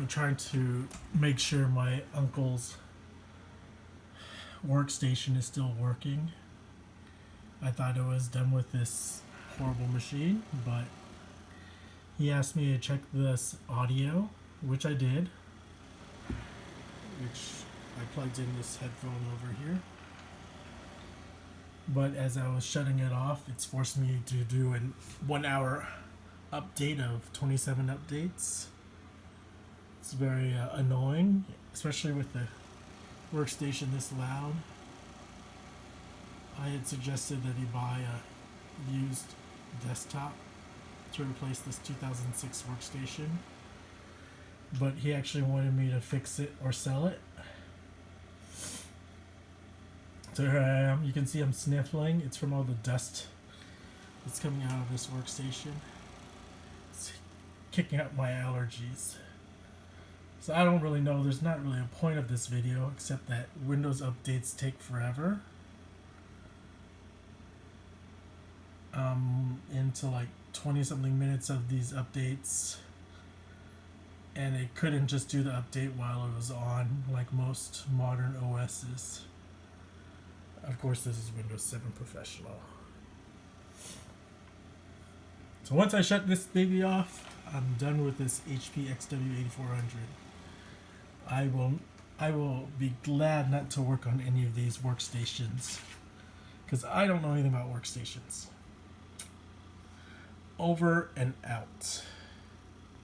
I'm trying to make sure my uncle's workstation is still working. I thought it was done with this horrible machine, but he asked me to check this audio, which I did, which I plugged in this headphone over here. But as I was shutting it off, it's forced me to do a 1 hour update of 27 updates. It's very annoying, especially with the workstation this loud. I had suggested that he buy a used desktop to replace this 2006 workstation, but he actually wanted me to fix it or sell it. So here I am. You can see I'm sniffling. It's from all the dust that's coming out of this workstation. It's kicking up my allergies. So I don't really know. There's not really a point of this video except that Windows updates take forever. Into like 20 something minutes of these updates, and it couldn't just do the update while it was on like most modern OSs. Of course, this is Windows 7 Professional. So once I shut this baby off, I'm done with this HP xw8400. I will be glad not to work on any of these workstations because I don't know anything about workstations. Over and out.